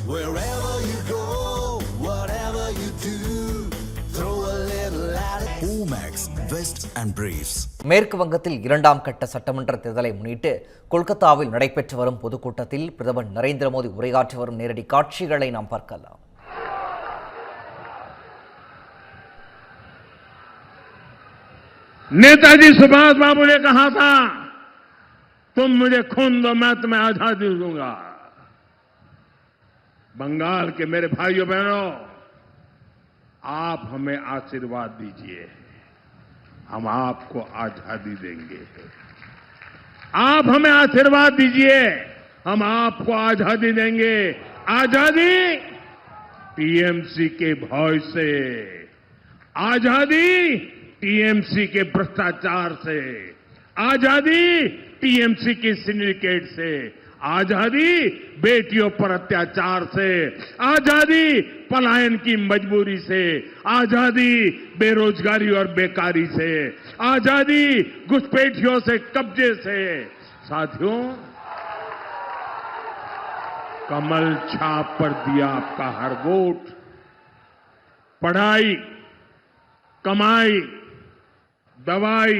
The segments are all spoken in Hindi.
Wherever you go, whatever you do, throw a little at it. Omax, Vest and Briefs. மேற்கு வங்கத்தில் இரண்டாம் கட்ட சட்டமன்ற தேர்தலை முன்னிட்டு கொல்கத்தாவில் நடைபெற்று வரும் பொதுக்கூட்டத்தில் பிரதமர் நரேந்திர மோடி உரையாற்றி வரும் நேரடி காட்சிகளை நாம் பார்க்கலாம். नेताजी सुभाष बाबू ने कहा था, तुम मुझे खून दो, मैं तुम्हें आजादी दूंगा. बंगाल के मेरे भाइयों बहनों, आप हमें आशीर्वाद दीजिए, हम आपको आजादी देंगे. आप हमें आशीर्वाद दीजिए, हम आपको आजादी देंगे. आजादी टीएमसी के भय से, आजादी टीएमसी के भ्रष्टाचार से, आजादी टीएमसी की सिंडिकेट से, आजादी बेटियों पर अत्याचार से, आजादी पलायन की मजबूरी से, आजादी बेरोजगारी और बेकारी से, आजादी घुसपैठियों से, कब्जे से. साथियों, कमल छाप पर दिया आपका हर वोट पढ़ाई, कमाई, दवाई,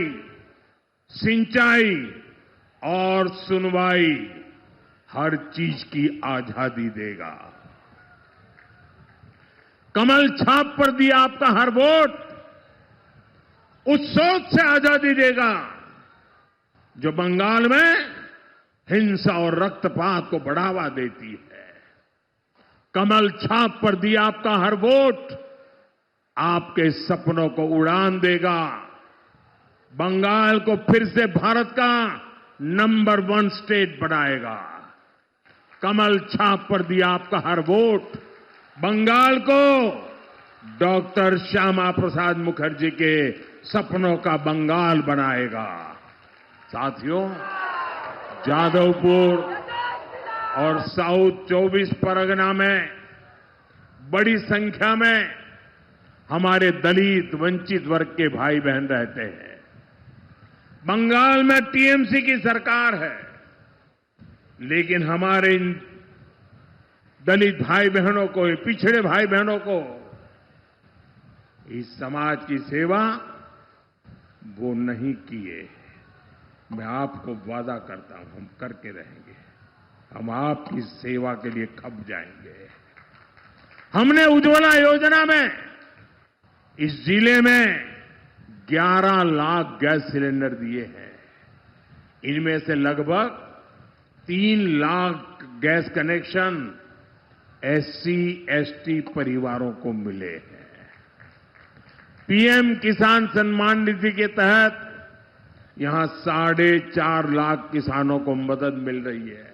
सिंचाई और सुनवाई, हर चीज की आजादी देगा. कमल छाप पर दिया आपका हर वोट उस सोच से आजादी देगा जो बंगाल में हिंसा और रक्तपात को बढ़ावा देती है. कमल छाप पर दिया आपका हर वोट आपके सपनों को उड़ान देगा. बंगाल को फिर से भारत का नंबर 1 स्टेट बनाएगा. कमल छाप पर दिया आपका हर वोट बंगाल को डॉक्टर श्यामा प्रसाद मुखर्जी के सपनों का बंगाल बनाएगा. साथियों, जादवपुर और साउथ 24 परगना में बड़ी संख्या में हमारे दलित वंचित वर्ग के भाई बहन रहते हैं. बंगाल में टीएमसी की सरकार है, लेकिन हमारे इन दलित भाई बहनों को, पिछड़े भाई बहनों को इस समाज की सेवा वो नहीं किए. मैं आपको वादा करता हूं, हम करके रहेंगे. हम आपकी सेवा के लिए खप जाएंगे. हमने उज्ज्वला योजना में इस जिले में 11 लाख गैस सिलेंडर दिए हैं. इनमें से लगभग 3 lakh gas connection SC ST परिवारों को मिले हैं. पीएम किसान सम्मान निधि के तहत यहां 4.5 लाख किसानों को मदद मिल रही है.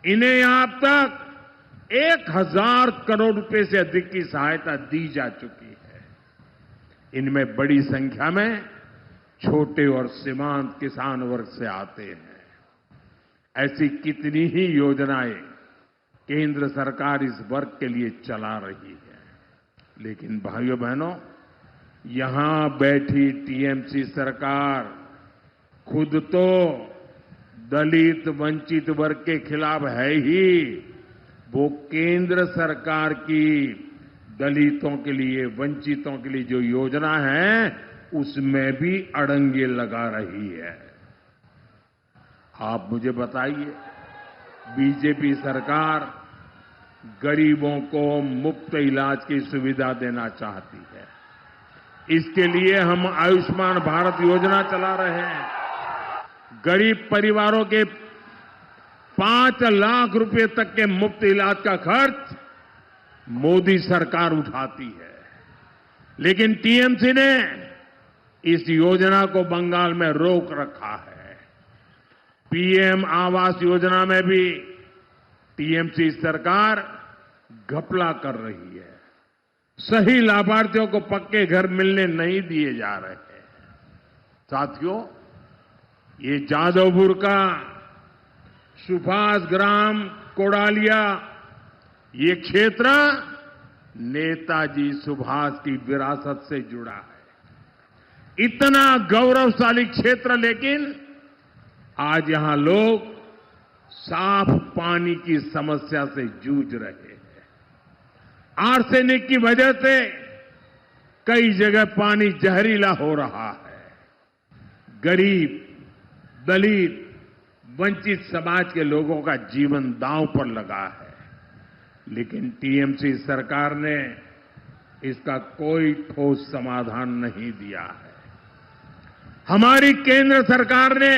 इन्हें यहां अब तक 1000 करोड़ रुपए से अधिक की सहायता दी जा चुकी है. इनमें बड़ी संख्या में छोटे और सीमांत किसान वर्ग से आते हैं. ऐसी कितनी ही योजनाएं केंद्र सरकार इस वर्ग के लिए चला रही है. लेकिन भाइयों बहनों, यहां बैठी टीएमसी सरकार खुद तो दलित वंचित वर्ग के खिलाफ है ही, वो केंद्र सरकार की दलितों के लिए, वंचितों के लिए जो योजना है उसमें भी अड़ंगे लगा रही है. आप मुझे बताइए, बीजेपी सरकार गरीबों को मुफ्त इलाज की सुविधा देना चाहती है. इसके लिए हम आयुष्मान भारत योजना चला रहे हैं. गरीब परिवारों के 5 लाख रुपए तक के मुफ्त इलाज का खर्च मोदी सरकार उठाती है. लेकिन टीएमसी ने इस योजना को बंगाल में रोक रखा है. पीएम आवास योजना में भी टीएमसी सरकार घपला कर रही है. सही लाभार्थियों को पक्के घर मिलने नहीं दिए जा रहे हैं. साथियों, ये जादवपुर का सुभाष ग्राम कोडालिया, ये क्षेत्र नेताजी सुभाष की विरासत से जुड़ा है. इतना गौरवशाली क्षेत्र, लेकिन आज यहां लोग साफ पानी की समस्या से जूझ रहे हैं। आर्सेनिक की वजह से कई जगह पानी जहरीला हो रहा है। गरीब, दलित, वंचित समाज के लोगों का जीवन दांव पर लगा है, लेकिन टीएमसी सरकार ने इसका कोई ठोस समाधान नहीं दिया है। हमारी केंद्र सरकार ने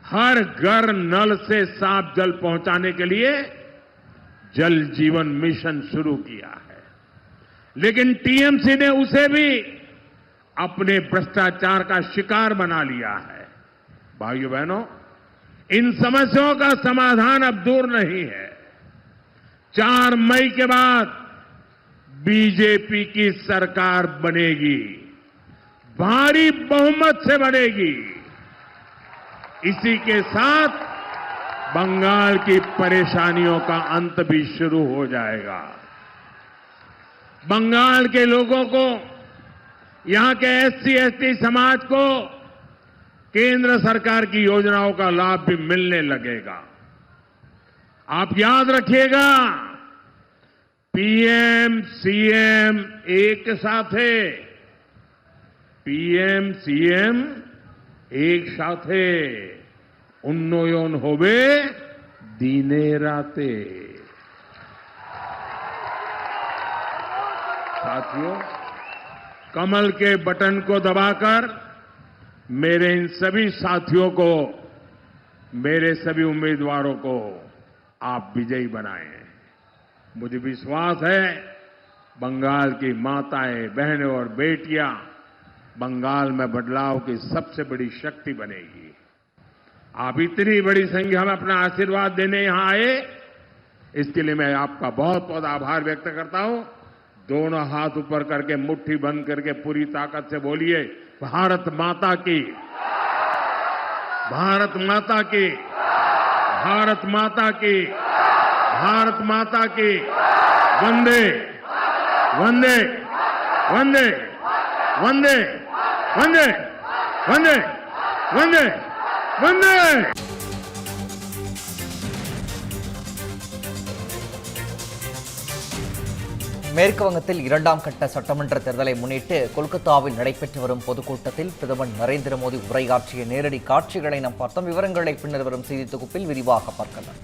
हर घर नल से साफ जल पहुंचाने के लिए जल जीवन मिशन शुरू किया है, लेकिन टीएमसी ने उसे भी अपने भ्रष्टाचार का शिकार बना लिया है। भाइयों बहनों, इन समस्याओं का समाधान अब दूर नहीं है। 4 मई के बाद बीजेपी की सरकार बनेगी, भारी बहुमत से बनेगी। इसी के साथ बंगाल की परेशानियों का अंत भी शुरू हो जाएगा। बंगाल के लोगों को, यहां के एससी एसटी समाज को केंद्र सरकार की योजनाओं का लाभ भी मिलने लगेगा। आप याद रखिएगा, पीएम सीएम एक साथ है, पीएम सीएम एक साथे उन्नयन होवे दिने राते। साथियों, कमल के बटन को दबाकर मेरे इन सभी साथियों को, मेरे सभी उम्मीदवारों को आप विजयी बनाएं। मुझे विश्वास है बंगाल की माताएं, बहनें और बेटियां बंगाल में बदलाव की सबसे बड़ी शक्ति बनेगी। आप इतनी बड़ी संख्या में अपना आशीर्वाद देने यहां आए, इसके लिए मैं आपका बहुत बहुत आभार व्यक्त करता हूं। दोनों हाथ ऊपर करके मुट्ठी बंद करके पूरी ताकत से बोलिए, भारत माता की, भारत माता की, भारत माता की, भारत माता की। वंदे वंदे वंदे वंदे वंदे वंदे वंदे वंदे। மேற்கு வங்கத்தில் 2ஆம் கட்ட சட்டமன்ற தேர்தலை முன்னிட்டு கொல்கத்தாவில் நடைபெற்று வரும் பொதுக்கூட்டத்தில் பிரதமர் நரேந்திர மோடி உரையாற்றிய நேரடி காட்சிகளை நாம் பார்த்தோம். விவரங்களை பின்னர் வரும் செய்தி தொகுப்பில் விரிவாக பார்க்கலாம்.